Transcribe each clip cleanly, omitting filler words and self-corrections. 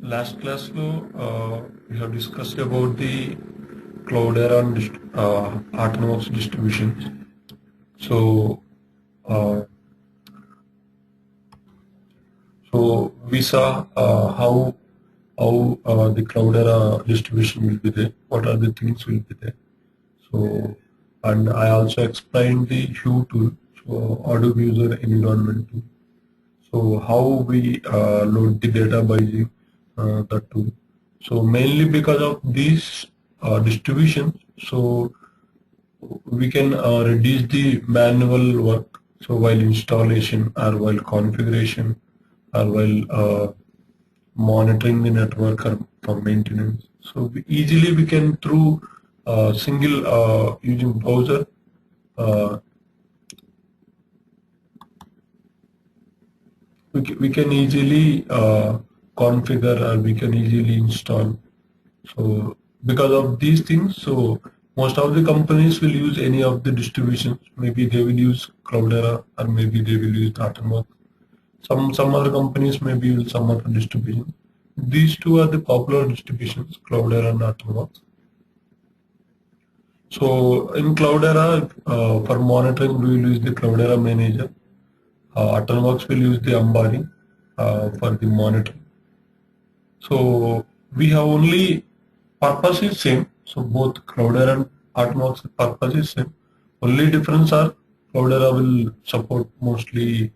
Last class we have discussed about the Cloudera and autonomous distributions. So uh, we saw how the Cloudera distribution will be there. What are the things will be there? So, and I also explained the Hue tool, so Hadoop user environment tool. So how we load the data by using the tool. So mainly because of these distributions, so we can reduce the manual work. So while installation or while configuration or while monitoring the network or for maintenance. So easily we can through single using browser uh, we can easily configure or we can easily install. So because of these things, so most of the companies will use any of the distributions. Maybe they will use Cloudera or maybe they will use Datamark. Some other companies maybe use some other distribution. These two are the popular distributions, Cloudera and Datamark. So in Cloudera, for monitoring, we will use the Cloudera Manager. Autonomous will use the Ambari for the monitoring. So we have only purpose is same. So both Cloudera and Atmos purpose is same. Only difference are Cloudera will support mostly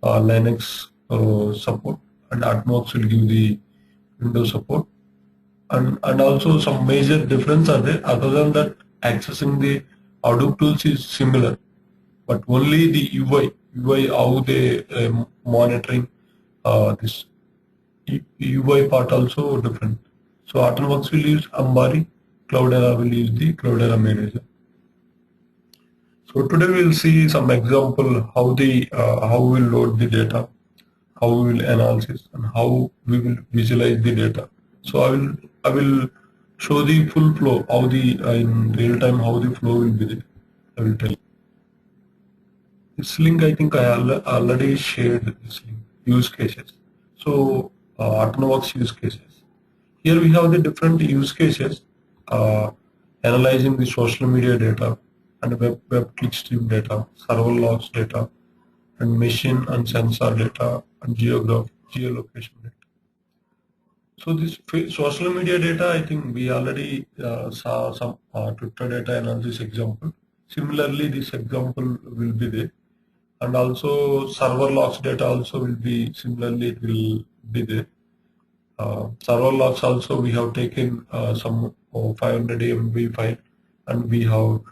Linux support, and Atmos will give the Windows support. And also some major difference are there. Other than that, accessing the Hadoop tools is similar, but only the UI how they monitoring this UI part also different. So Autonomous will use Ambari, Cloudera will use the Cloudera Manager. So today we will see some example how we will load the data, how we will analysis, and how we will visualize the data. So I will show the full flow, how the in real time how the flow will be there. I will tell you. This link I think I already shared this link, use cases. So Autonomous use cases. Here we have the different use cases, uh, analyzing the social media data and web clickstream data, server logs data, and machine and sensor data, and geolocation data. So this social media data, I think we already saw some Twitter data analysis example. Similarly, this example will be there. And also server logs data also will be similarly, it will be there. Server logs also we have taken some 500 MB file, and we have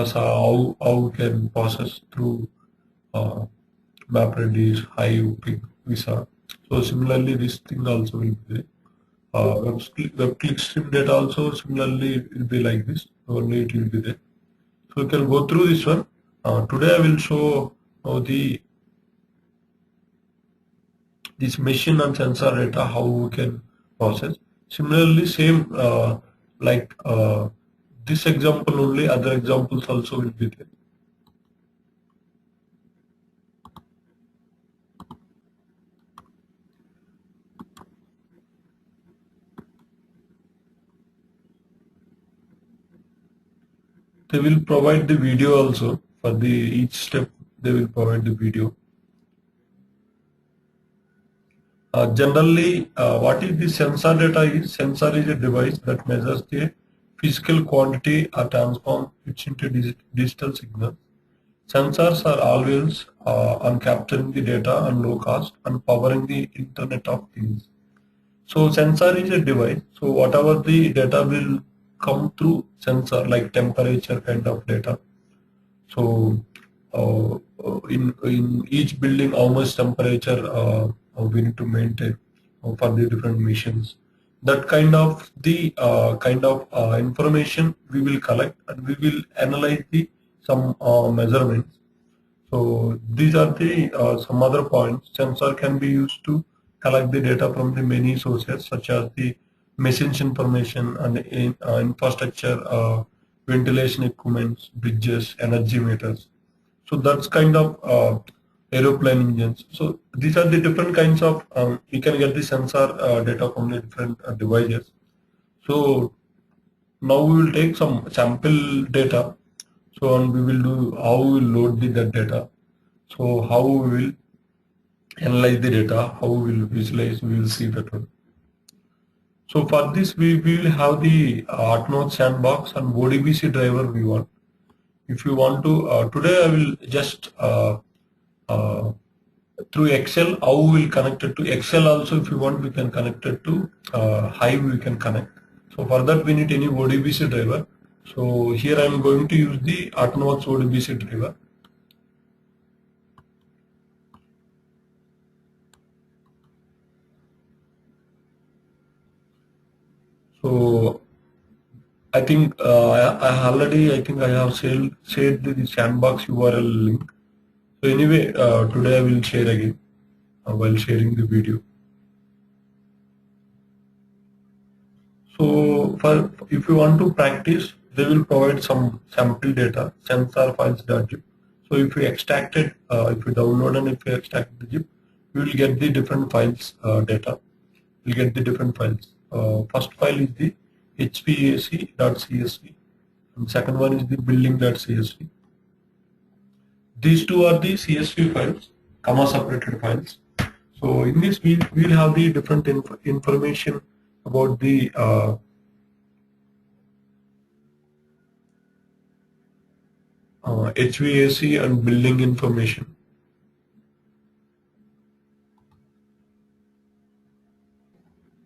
saw how we can process through MapReduce, Hive, Pig, Visa. So similarly, this thing also will be there. Web clickstream data also similarly will be like this. Only it will be there. So we can go through this one. Today I will show how this machine and sensor data how we can process. Similarly, same like this example only, other examples also will be there. They will provide the video also for the each step. They will provide the video. Generally, what is the sensor data is? Sensor is a device that measures the physical quantity or transform it into digital signal. Sensors are always on capturing the data and low cost and powering the Internet of Things. So sensor is a device. So whatever the data will come through sensor, like temperature kind of data. So in each building, how much temperature we need to maintain for the different missions. That kind of information we will collect, and we will analyze the some measurements. So these are the some other points. Sensor can be used to collect the data from the many sources, such as the machines information and infrastructure, ventilation equipments, bridges, energy meters. So that's kind of aeroplane engines. So these are the different kinds of, we can get the sensor data from the different devices. So now we will take some sample data. So and we will do how we will load that data. So how we will analyze the data, how we will visualize, we will see that one. So for this we will have the Artnote sandbox and ODBC driver we want. If you want to, today I will just uh, through Excel, how we will connect it to Excel also. If you want, we can connect it to Hive, we can connect. So for that we need any ODBC driver. So here I am going to use the Artnote ODBC driver. So I think I think I have shared the sandbox URL link. So anyway, today I will share again while sharing the video. So for if you want to practice, they will provide some sample data, sensor files.zip. So if we extract it, if we download and if we extract the zip, we will get the different files data. We'll get the different files. First file is the hvac.csv and second one is the building.csv. These two are the CSV files, comma separated files. So in this we will have the different information about the HVAC and building information.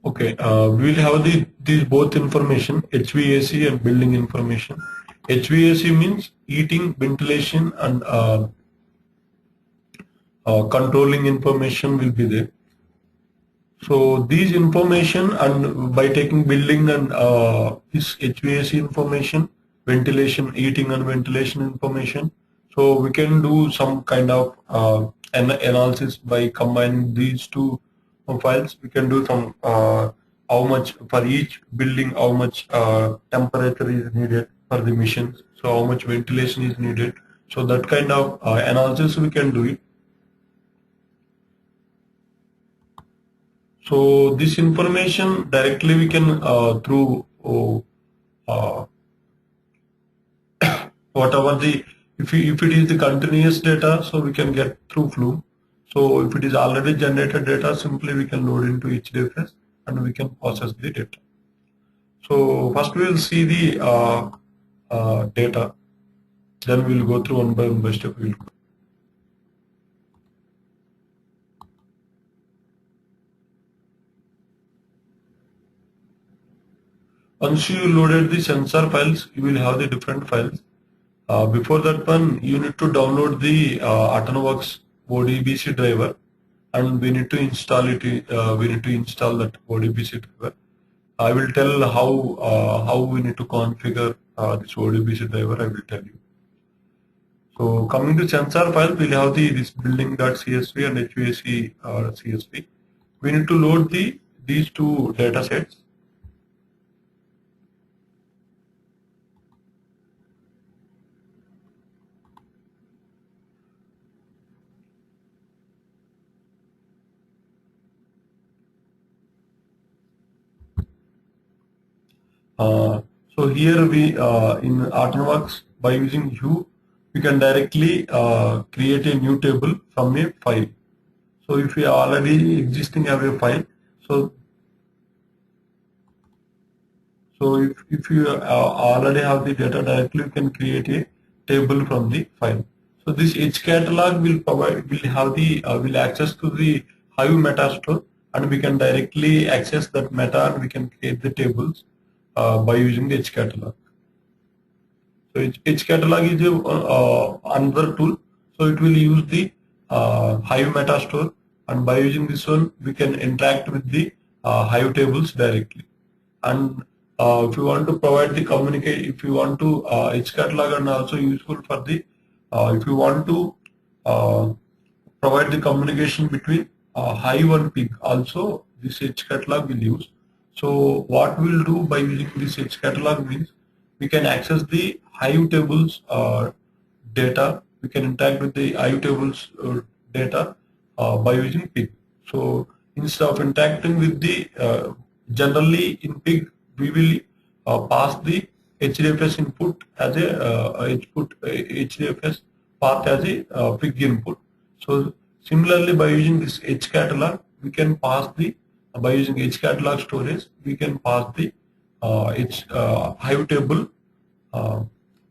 Okay, we will have these both information, HVAC and building information. HVAC means heating, ventilation, and controlling information will be there. So these information, and by taking building and this HVAC information, ventilation, heating and ventilation information, so we can do some kind of analysis by combining these two files. We can do some how much for each building, how much temperature is needed for the machines, so how much ventilation is needed. So that kind of analysis we can do it. So this information directly we can through uh, whatever the, if it is the continuous data, so we can get through Flume. So if it is already generated data, simply we can load into HDFS and we can process the data. So first we will see the data, then we will go through one by one step. We will go. Once you loaded the sensor files, you will have the different files. Before that one, you need to download the Artnoworks ODBC driver, and we need to install it. We need to install that ODBC driver. I will tell how we need to configure this ODBC driver. I will tell you. So coming to sensor file, we'll have this building.csv and HVAC CSV. We need to load these two data sets. So here we in Artnoworks, by using Hue, we can directly create a new table from a file. So if we already existing have a file, so if you already have the data, directly you can create a table from the file. So this H catalog will have the will access to the Hive meta store, and we can directly access that meta and we can create the tables by using the H catalog. So H catalog is another tool. So it will use the Hive meta store, and by using this one we can interact with the Hive tables directly. And if you want to provide the communicate, if you want to H catalog and also useful for the if you want to provide the communication between Hive and Pig, also this H catalog will use. So what we'll do by using this H catalog means we can access the Hive tables data. We can interact with the Hive tables data by using pig. So instead of interacting with the generally in pig, we will pass the HDFS input as a HDFS path as a pig input. So similarly, by using this H catalog, we can pass the by using H catalog storage, we can pass the H Hive table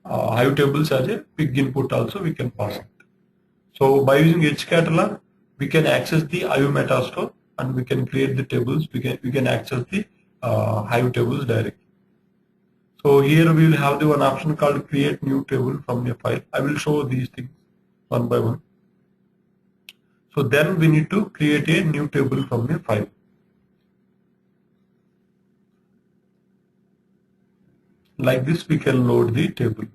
Hive tables as a pig input. Also, we can pass it. So by using H catalog, we can access the Hive metastore and we can create the tables. We can access the Hive tables directly. So here we will have the one option called create new table from a file. I will show these things one by one. So then we need to create a new table from a file. Like this, we can load the table.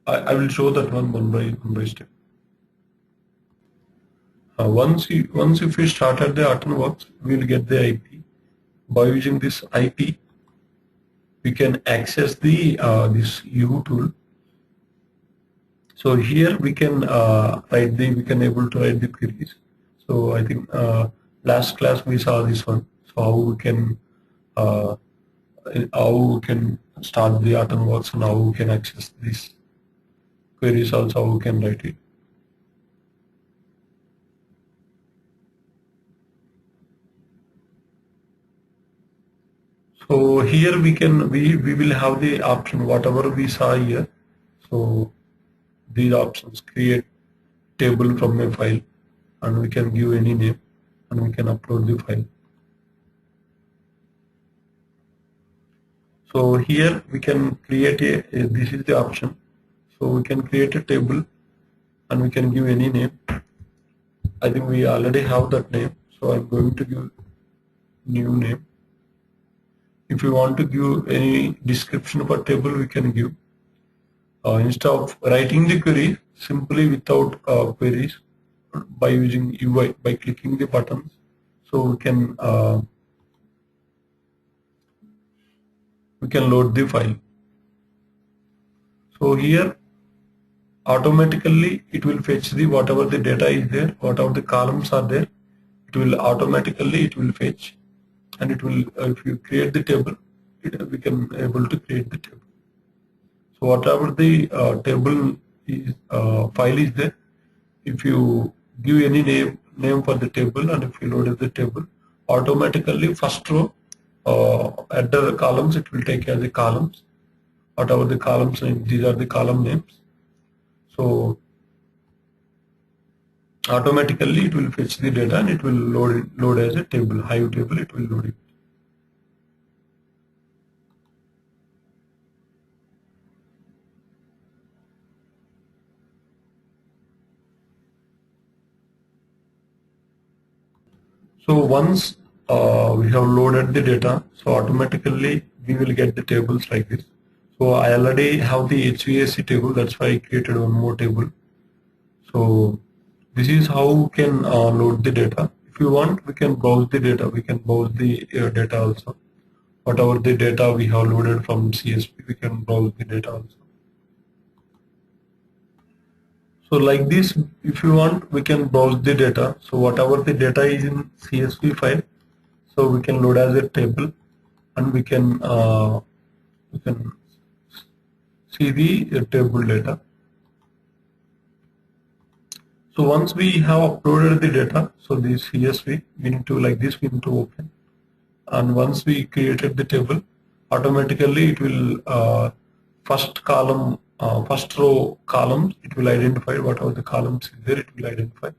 I will show that one by step. Once if we started the AutoWorks, we will get the IP. By using this IP, we can access the this U tool. So here we can we can able to write the queries. So I think last class we saw this one. So uh, how we can start the AutoWorks and how we can access these queries. Also, how we can write it. So here we will have the option whatever we saw here. So these options: create table from a file, and we can give any name, and we can upload the file. So here we can create this is the option. So we can create a table, and we can give any name. I think we already have that name, so I'm going to give new name. If you want to give any description of a table, we can give. Instead of writing the query, simply without queries, by using UI, by clicking the buttons, so we can load the file. So here automatically it will fetch the whatever the data is there, whatever the columns are there, it will automatically fetch, and it will if you create the table, we can able to create the table. So whatever the table is file is there, if you give any name for the table and if you load the table, automatically first row at the columns it will take as the columns, whatever the columns name, these are the column names. So automatically it will fetch the data and it will load as a table, Hive table, it will load it. So once we have loaded the data, so automatically we will get the tables like this. So I already have the HVAC table, that's why I created one more table. So this is how we can load the data. If you want, we can browse the data. We can browse the data also. Whatever the data we have loaded from CSV, we can browse the data also. So like this, if you want, we can browse the data. So whatever the data is in CSV file, so we can load as a table, and we can see the table data. So once we have uploaded the data, so this CSV, we need to like this, we need to open. And once we created the table, automatically it will first column, first row columns, it will identify whatever the columns is there, it will identify.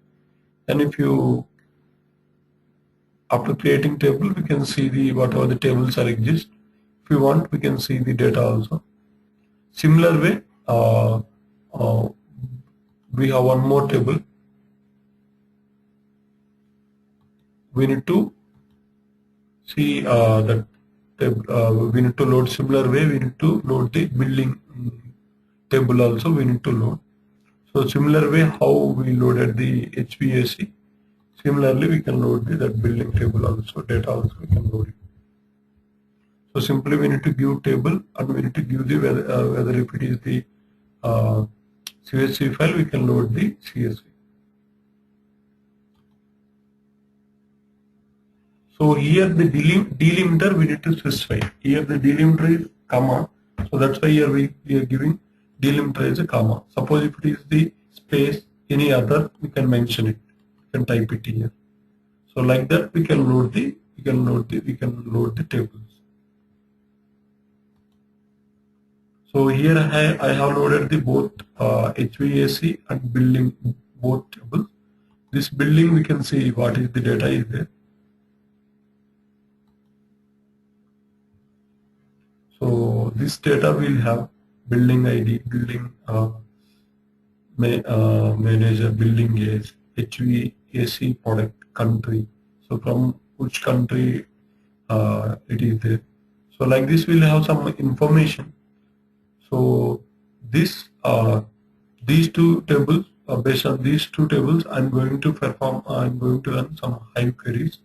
And if you, after creating table, we can see the whatever the tables are exist. If you want, we can see the data also. Similar way, we have one more table. We need to see that we need to load similar way. We need to load the building table also. We need to load. So similar way how we loaded the HVAC. Similarly, we can load that building table also. Data also we can load it. So simply we need to give table and we need to give the whether if it is the CSV file, we can load the CSV. So here the delimiter we need to specify. Here the delimiter is comma. So that's why here we are giving delimiter as a comma. Suppose if it is the space any other, we can mention it. We can type it here. So like that we can load the tables. So here I have loaded the both HVAC and building both tables. This building we can see what is the data is there. So this data will have building ID, building manager, building age, HVAC product, country. So from which country it is there. So like this we'll have some information. So this these two tables, based on these two tables, I'm going to run some Hive queries.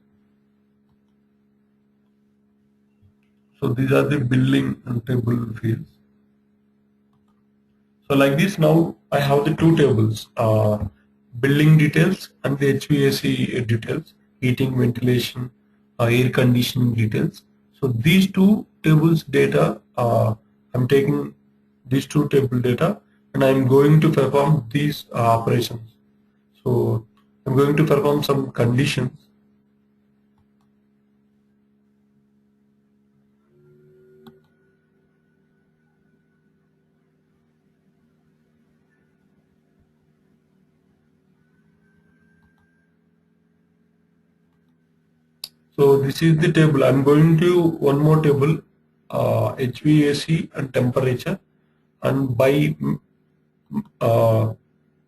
So these are the building and table fields. So like this, now I have the two tables, building details and the HVAC details, heating, ventilation, air conditioning details. So these two tables data, I'm taking these two table data and I'm going to perform these operations. So I'm going to perform some conditions. So this is the table. I'm going to one more table, HVAC and temperature, and by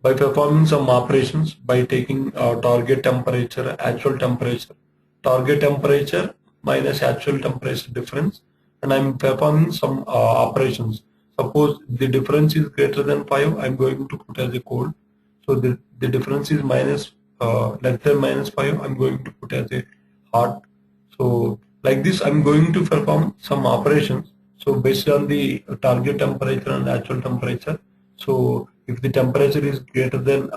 performing some operations, by taking target temperature, actual temperature, target temperature minus actual temperature difference, and I'm performing some operations. Suppose the difference is greater than 5, I'm going to put as a cold. So the difference is less than -5, I'm going to put as a hot. So like this, I'm going to perform some operations. So based on the target temperature and actual temperature. So if the temperature is greater than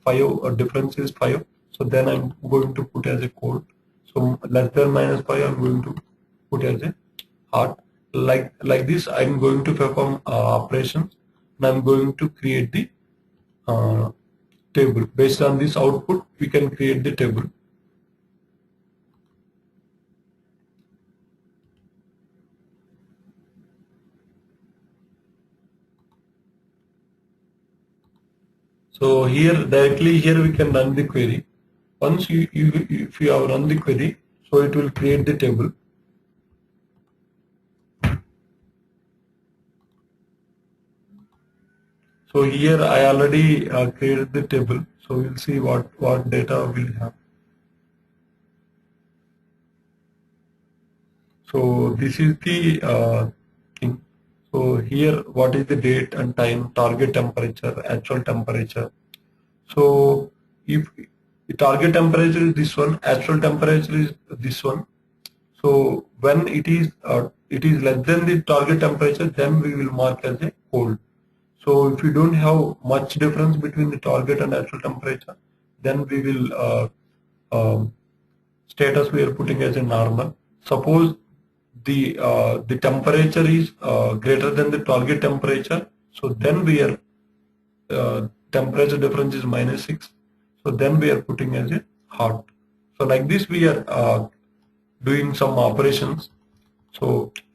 5 or difference is 5, so then I'm going to put as a cold. So less than -5, I'm going to put as a hot. Like this, I'm going to perform operations, and I'm going to create the table. Based on this output, we can create the table. So here directly here we can run the query. Once if you have run the query, so it will create the table. So here I already created the table. So we'll see what data we'll have. So this is the thing. So here what is the date and time, target temperature, actual temperature. So if the target temperature is this one, actual temperature is this one. So when it is less than the target temperature, then we will mark as a cold. So if you don't have much difference between the target and actual temperature, then we will status we are putting as a normal. Suppose the temperature is greater than the target temperature, so then we are temperature difference is -6, so then we are putting as a hot. So like this we are doing some operations. So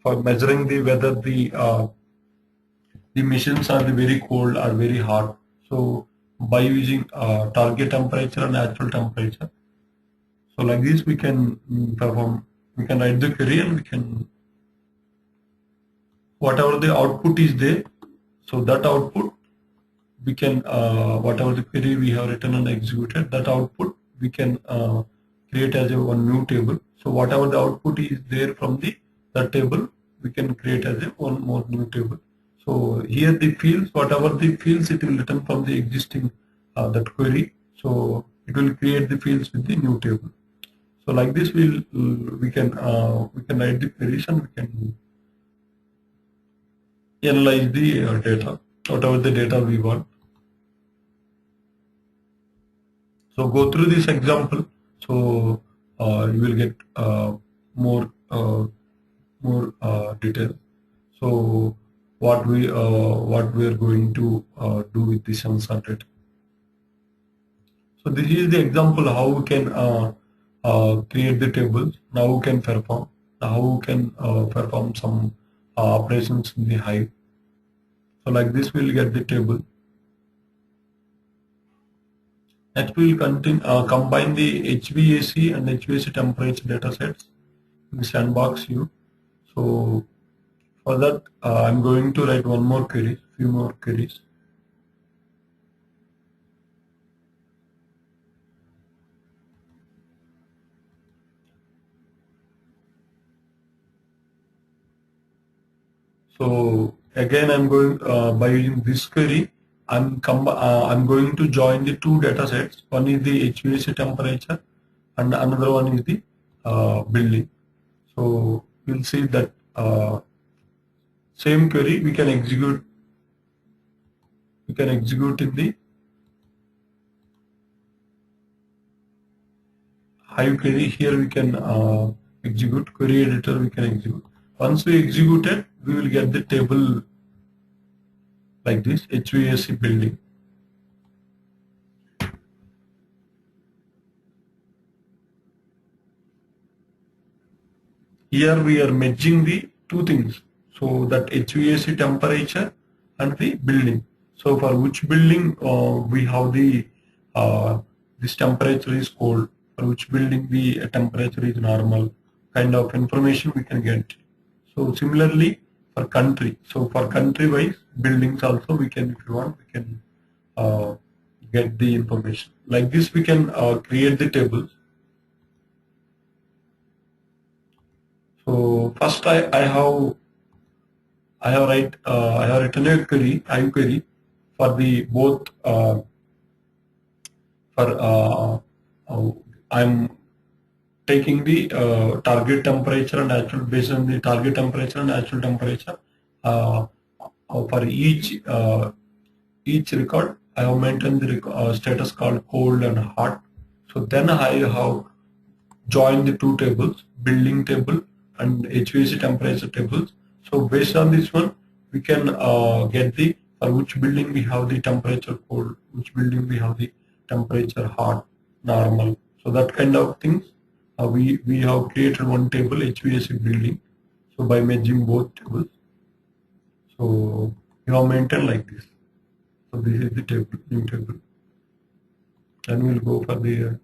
for measuring the whether the machines are very cold or very hot. So by using target temperature and actual temperature. So like this we can perform. We can write the query and we can whatever the output is there. So that output we can whatever the query we have written and executed, that output we can create as a one new table. So whatever the output is there from that table, we can create as a one more new table. So here the fields, whatever the fields, it will return from the existing that query. So it will create the fields with the new table. So like this, we can write the queries and we can analyze the data. whatever the data we want. So go through this example. So you will get more detail. So what we are going to do with this sensor data. So this is the example how we can create the tables. Now we can perform. Now we can perform some operations in the Hive. So like this, we'll get the table. Next, we will combine the HVAC and HVAC temperature data sets in the sandbox view. So for that, I'm going to write one more query, few more queries. So again, I'm going by using this query. I'm going to join the two data sets. One is the HVAC temperature, and another one is the building. So we'll see that same query we can execute. We can execute in the Hive query. Here we can execute query editor. We can execute. Once we execute it, we will get the table like this HVAC building. Here we are merging the two things. So that HVAC temperature and the building. So for which building we have the this temperature is cold. For which building the temperature is normal. Kind of information we can get. So similarly for country. So for country wise buildings also we can, if you want, we can get the information. Like this we can create the tables. So first I have written a query, Hive query for the both I'm taking the target temperature and actual, based on the target temperature and actual temperature for each record. I have maintained the status called cold and hot. So then I have joined the two tables, building table and HVAC temperature tables. So based on this one, we can get the for which building we have the temperature cold, which building we have the temperature hot, normal. So that kind of things. We have created one table HVAC building. So by merging both tables, so you have maintained like this. So this is the table, new table. Then we'll go for the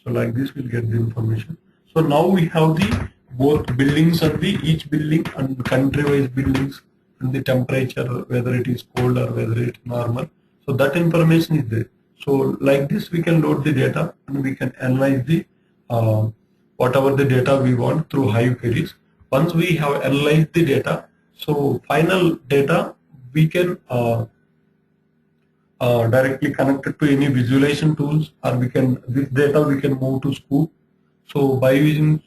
so like this we'll get the information. So now we have the both buildings and the each building and country-wise buildings and the temperature, whether it is cold or whether it is normal. So that information is there. So like this we can load the data and we can analyze the whatever the data we want through Hive queries. Once we have analyzed the data, so final data we can directly connected to any visualization tools, or we can this data we can move to Scoop. So by using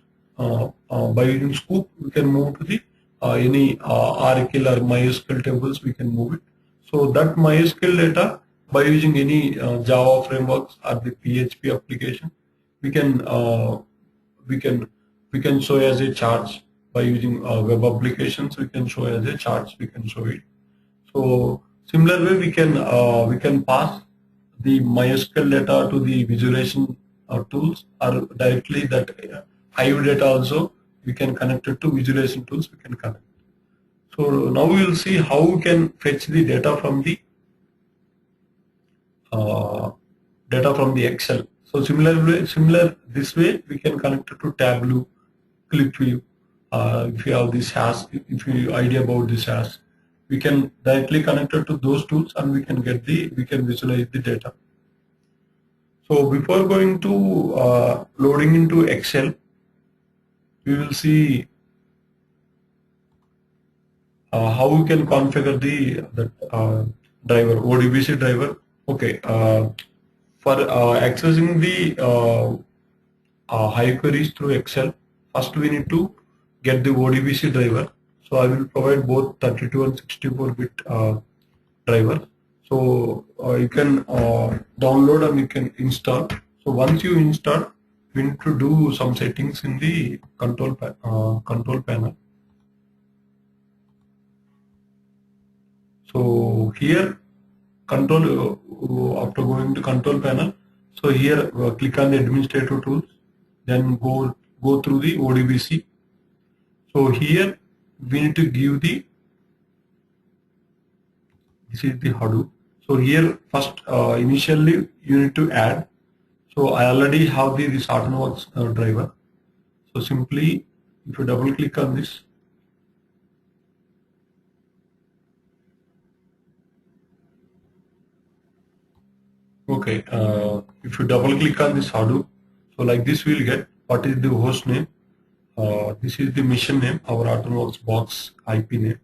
Scoop, we can move to the any Oracle or MySQL tables. We can move it. So that MySQL data by using any Java frameworks or the PHP application, we can we can show as a charts by using web applications. We can show as a charts. We can show it. So similar way we can pass the MySQL data to the visualization tools, or directly that Hive data also we can connect it to visualization tools. We can connect. So now we will see how we can fetch the data from the Excel. So similar this way we can connect it to Tableau, ClickView. If you have this hash, if you idea about this hash, we can directly connect it to those tools and we can visualize the data. So before going to loading into Excel, we will see how we can configure the driver, ODBC driver. Okay, for accessing the Hive queries through Excel, first we need to get the ODBC driver. So I will provide both 32 and 64-bit drivers. So you can download and you can install. So once you install, we need to do some settings in the control panel. So here after going to control panel, so here click on the administrator tools, then go through the ODBC. So here we need to give this is the Hadoop. So here first initially you need to add. So I already have this Hortonworks driver. So simply if you double click on this, okay, if you double click on this Hadoop, so like this we'll get what is the host name. This is the machine name, our Hortonworks box IP name.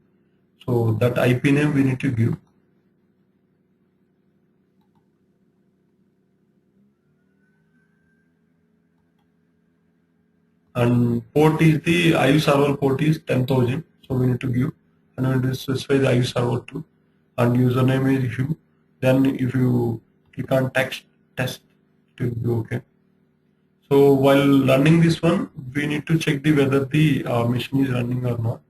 So that IP name we need to give. And port is the IU server port is 10,000. So we need to give, and we need to specify the IU server 2, and username is Hugh. Then if you click on text test, it will be okay. So while running this one, we need to check whether the machine is running or not.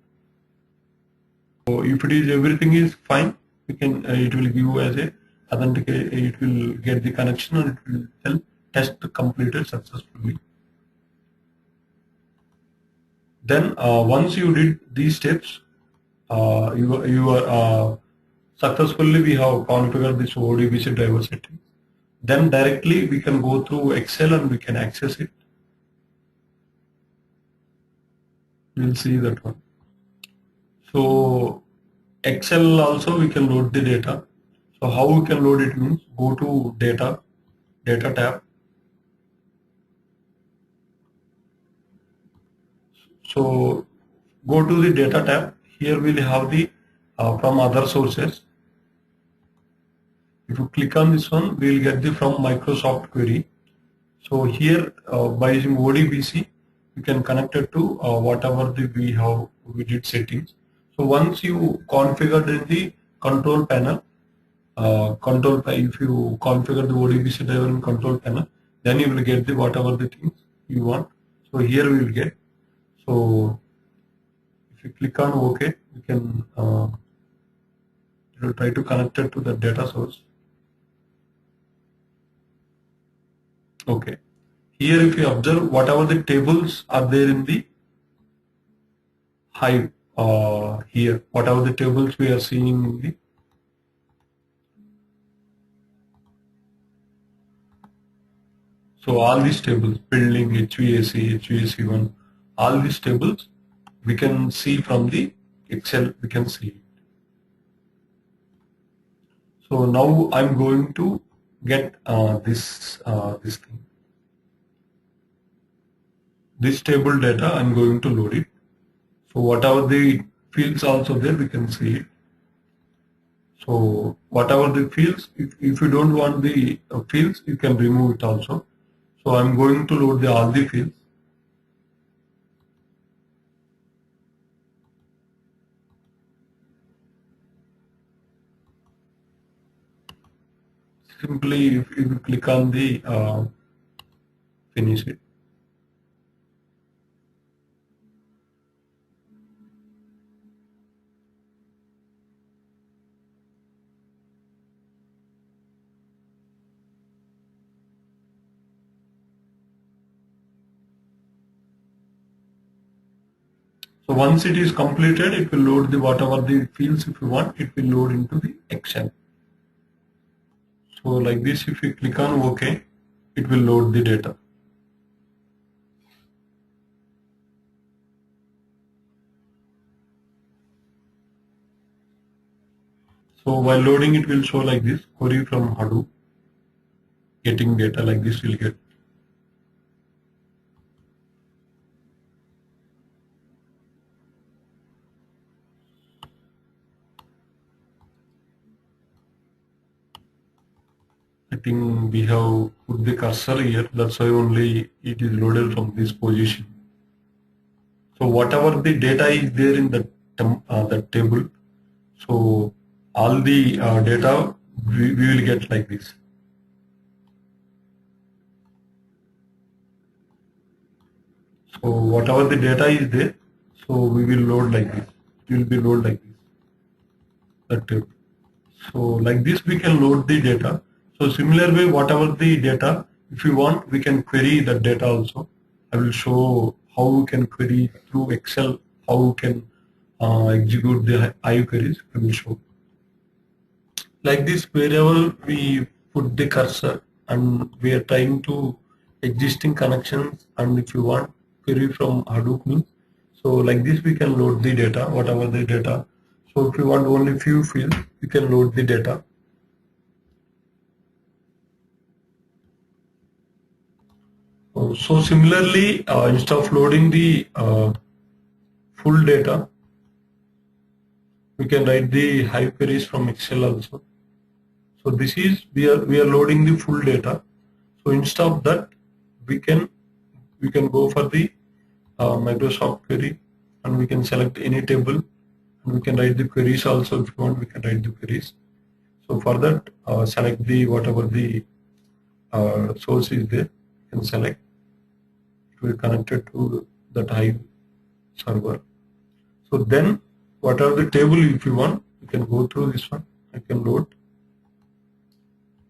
So if it is everything is fine, we can it will give as a authenticate. It will get the connection and it will tell test completed successfully. Then once you did these steps, you are successfully we have configured this ODBC driver setting. Then directly we can go through Excel and we can access it. We'll see that one. So Excel also we can load the data. So how we can load it means go to data tab. So go to the data tab. Here we'll have the from other sources. If you click on this one, we will get the from Microsoft query. So here by using ODBC, you can connect it to whatever we did settings. So once you configured in the control panel, if you configure the ODBC driver in control panel, then you will get the whatever the things you want. So here we will get. So if you click on OK, you can try to connect it to the data source. Okay. Here if you observe whatever the tables are there in the Hive, here whatever the tables we are seeing in the so all these tables, building, HVAC, HVAC1, all these tables we can see from the Excel, we can see it. So now I'm going to get this thing. This table data, I'm going to load it. So whatever the fields also there, we can see it. So whatever the fields, if you don't want the fields, you can remove it also. So I'm going to load all the fields. Simply if you click on the finish it. So once it is completed, it will load the whatever the fields if you want, it will load into the Excel. So like this, if you click on OK, it will load the data. So while loading, it will show like this, query from Hadoop, getting data like this will get. I think we have put the cursor here, that's why only it is loaded from this position. So whatever the data is there in the that table. So all the data we will get like this. So whatever the data is there, so we will load like this. It will be load like this. That table. So like this we can load the data. So similar way, whatever the data, if you want, we can query the data also. I will show how we can query through Excel, how we can execute the IO queries. I will show. Like this, wherever we put the cursor and we are trying to existing connections, and if you want query from Hadoop means, so like this we can load the data, whatever the data. So if you want only few fields, you can load the data. So similarly, instead of loading the full data, we can write the Hive queries from Excel also. So this is we are loading the full data. So instead of that, we can go for the Microsoft query, and we can select any table, and we can write the queries also. If you want, we can write the queries. So for that, select the whatever the source is there. You can select. It will connect it to that Hive server. So then, whatever the table, if you want, you can go through this one. I can load.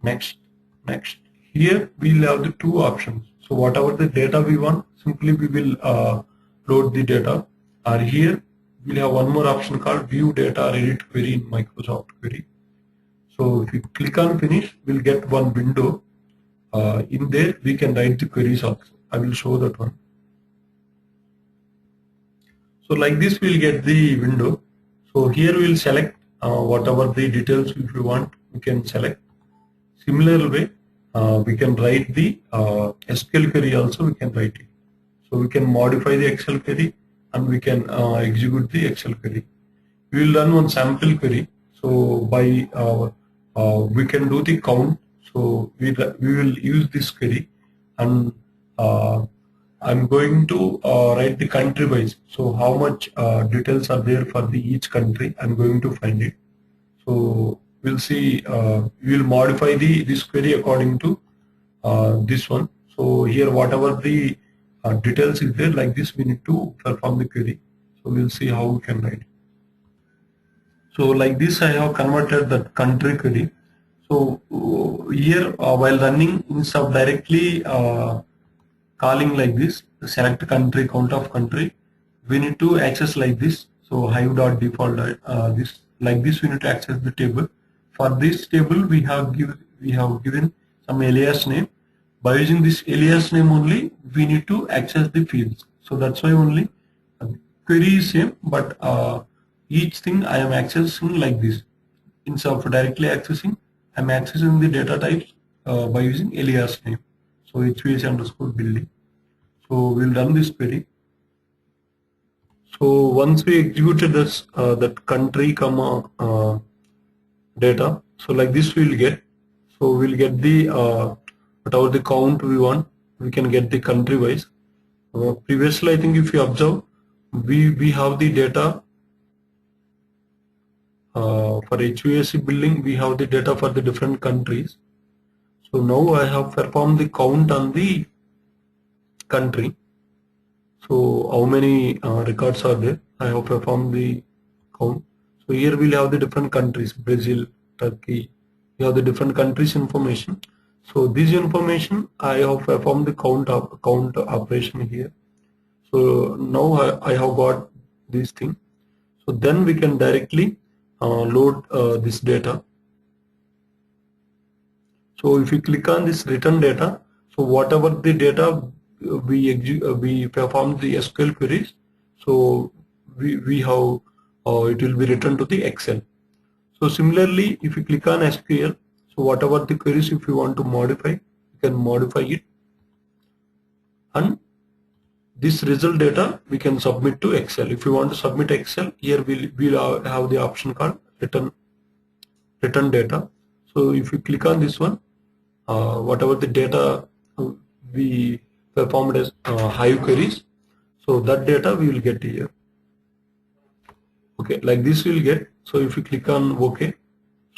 Next, next. Here we will have the two options. So whatever the data we want, simply we will load the data. Or here we'll have one more option called View Data or Edit Query in Microsoft Query. So if you click on Finish, we'll get one window. In there we can write the queries also. I will show that one. So like this we'll get the window. So here we'll select whatever the details if you want, we can select. Similar way, we can write the SQL query also, we can write it. So we can modify the Excel query and we can execute the Excel query. We will run one sample query. So by we can do the count. So we will use this query, and I'm going to write the country wise. So how much details are there for the each country? I'm going to find it. So we'll see. We will modify this query according to this one. So here, whatever the details is there, like this, we need to perform the query. So we'll see how we can write. So like this, I have converted that country query. So here, while running, instead of directly calling like this, select country, count of country, we need to access like this. So hive.default this, like this we need to access the table. For this table we have given some alias name. By using this alias name only, we need to access the fields. So that's why only query is same, but each thing I am accessing like this. Instead of directly accessing, I'm accessing the data types by using alias name. So HVAC underscore building. So we'll run this query. So once we executed this that country comma data, so like this we'll get. So we'll get the whatever the count we want. We can get the country wise. Previously, I think if you observe, we have the data for HVAC building. We have the data for the different countries. So now I have performed the count on the country. So how many records are there? I have performed the count. So here we'll have the different countries: Brazil, Turkey. We have the different countries information. So this information I have performed the count operation here. So now I have got this thing. So then we can directly load this data. So if you click on this return data, so whatever the data we perform the SQL queries, so we have it will be returned to the Excel. So similarly, if you click on SQL, so whatever the queries if you want to modify, you can modify it, and this result data we can submit to Excel. If you want to submit Excel, here we'll have the option called return data. So if you click on this one, whatever the data we performed as Hive queries, so that data we will get here. Okay, like this we'll get. So if you click on OK,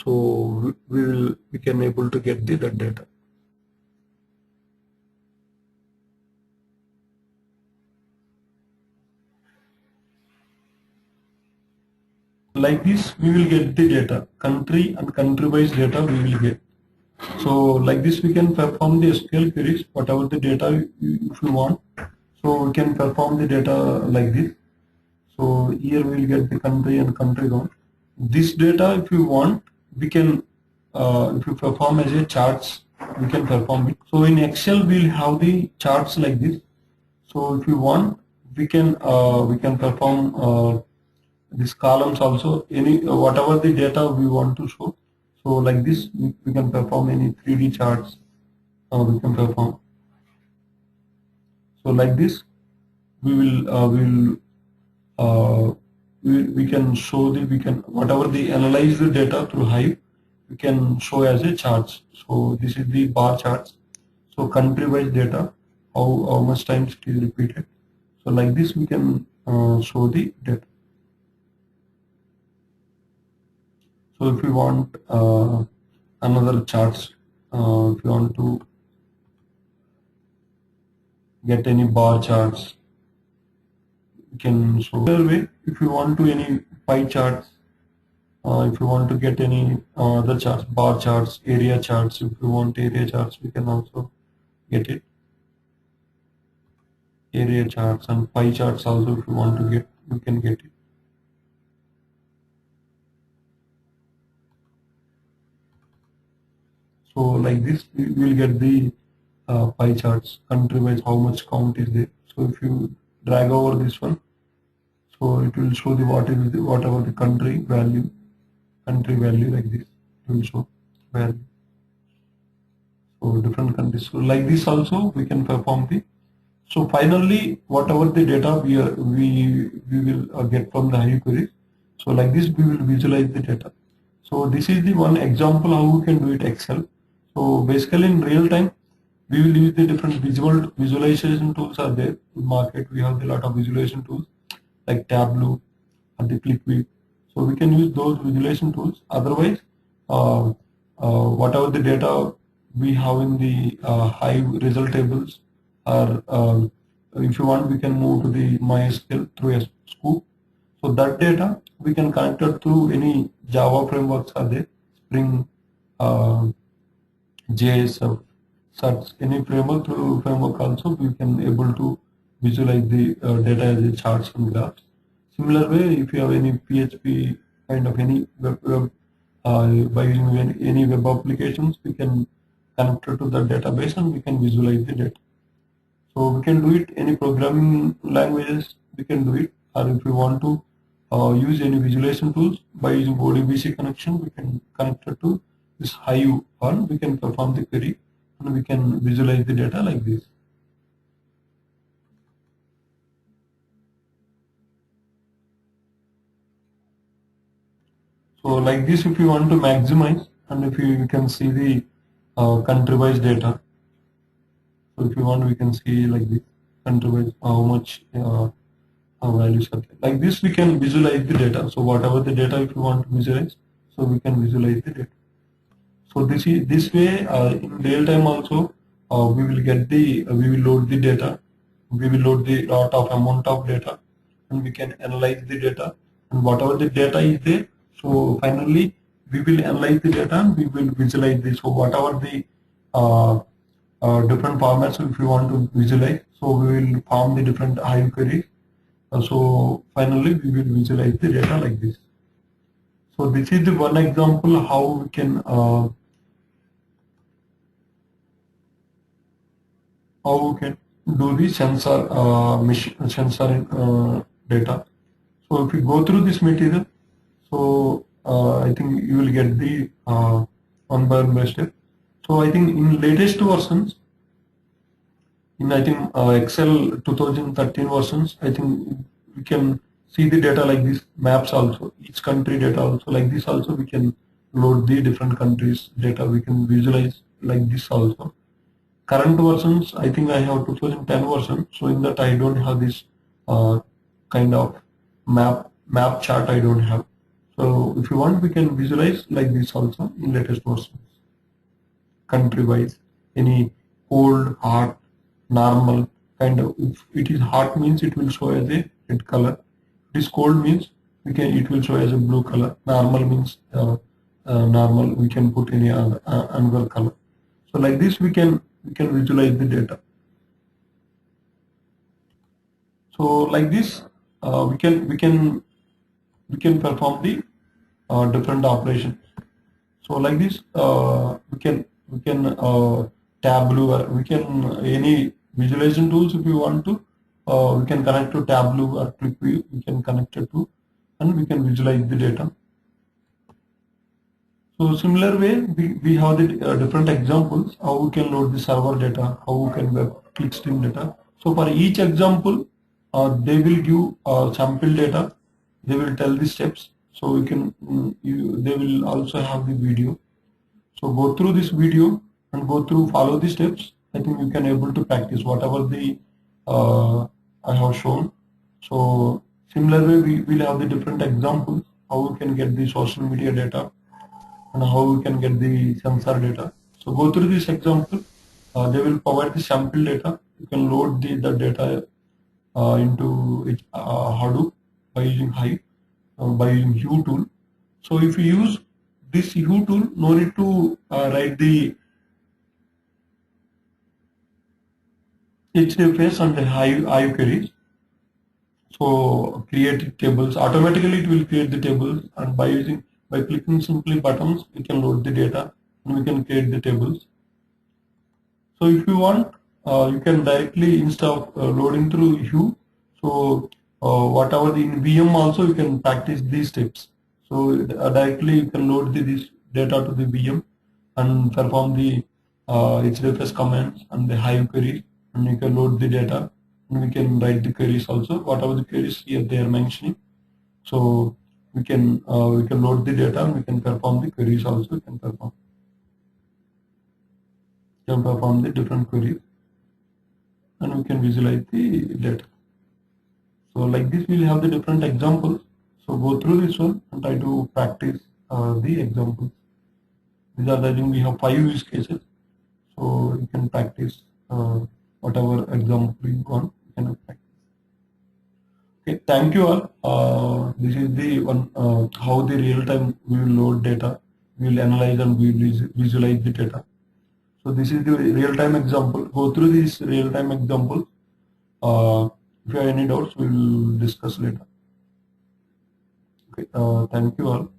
so we can able to get that data. Like this we will get the data, country and country wise data we will get. So like this we can perform the SQL queries, whatever the data if you want. So we can perform the data like this. So here we will get the country and country zone. This data if you want, we can if you perform as a charts, we can perform it. So in Excel we'll have the charts like this. So if you want, we can perform these columns also, any whatever the data we want to show. So like this we can perform any 3D charts, we can perform. So like this uh, we can show we can whatever the analyze the data through Hive, we can show as a charts. So this is the bar charts. So country wise data, how much times it is repeated. So like this we can show the data. So if you want another charts, if you want to get any bar charts, you can show. Other way, if you want to any pie charts, if you want to get any other charts, bar charts, area charts, if you want area charts, we can also get it. Area charts and pie charts also, if you want to get, you can get it. So like this, we will get the pie charts, country wise, how much count is there. So if you drag over this one, so it will show the whatever the country value like this. It will show value. So different countries. So like this also we can perform the. So finally, whatever the data we will get from the Hive queries. So like this we will visualize the data. So this is the one example how we can do it Excel. So basically in real time, we will use the different visualization tools are there in market. We have a lot of visualization tools like Tableau or the ClickView. So we can use those visualization tools. Otherwise, whatever the data we have in the Hive result tables, or if you want, we can move to the MySQL through a scoop. So that data we can connect it through any Java frameworks are there, Spring, JS, such any framework. Through framework also we can able to visualize the data as a charts and graphs. Similar way, if you have any PHP kind of any web by using any web applications, we can connect it to the database and we can visualize the data. So we can do it any programming languages, we can do it, or if we want to use any visualization tools by using ODBC connection, we can connect it to this Hive one, we can perform the query and we can visualize the data like this. So like this, if you want to maximize, and if you can see the country-wise data. So if you want, we can see like this country-wise how much values are there. Like this, we can visualize the data. So whatever the data, if you want to visualize, so we can visualize the data. So this way in real time also we will get the we will load the data. We will load the lot of amount of data, and we can analyze the data, and whatever the data is there. So finally we will analyze the data and we will visualize this. So whatever the different formats if you want to visualize, so we will form the different Hive queries. So finally we will visualize the data like this. So this is the one example how we can do the sensor data. So if you go through this material, so I think you will get the one by one step. So I think in latest versions, in I think Excel 2013 versions, I think we can see the data like this, maps also, each country data also like this also, we can load the different countries data, we can visualize like this also. Current versions, I think I have 2010 version, so in that I don't have this kind of map map chart I don't have. So if you want, we can visualize like this also in latest versions. Country wise, any cold, hot, normal kind of. If it is hot means it will show as a red color. If it is cold means it will show as a blue color. Normal means normal. We can put any other another color. So like this we can visualize the data. So like this we can perform the different operations. So like this we can Tableau, or we can any visualization tools if you want to. We can connect to Tableau or ClickView. We can connect it to, and we can visualize the data. So similar way, we have the different examples how we can load the server data, how we can web clickstream data. So for each example, they will give sample data. They will tell the steps. So we can they will also have the video. So go through this video and follow the steps. I think you can able to practice whatever the I have shown. So similar way, we will have the different examples how we can get the social media data and how we can get the sensor data. So go through this example. They will provide the sample data. You can load the data into Hadoop by using Hive, by using Hue tool. So if you use this Hue tool, no need to write the HDFS and the Hive queries. So create tables automatically. It will create the tables, and by clicking simply buttons, we can load the data and we can create the tables. So if you want, you can directly instead of loading through Hue. So whatever in VM also you can practice these steps. So directly you can load this data to the VM and perform the HDFS commands and the Hive queries, and you can load the data and we can write the queries also. Whatever the queries here they are mentioning. So we can load the data and we can perform the queries also. We can perform the different queries and we can visualize the data. So like this we'll have the different examples. So go through this one and try to practice the examples. These are, I think we have 5 use cases. So you can practice whatever example you want, you can practice. Okay, thank you all. This is the one how the real time we will load data, we will analyze and we will visualize the data. So this is the real time example. Go through this real time example. If you have any doubts, we will discuss later. Okay, thank you all.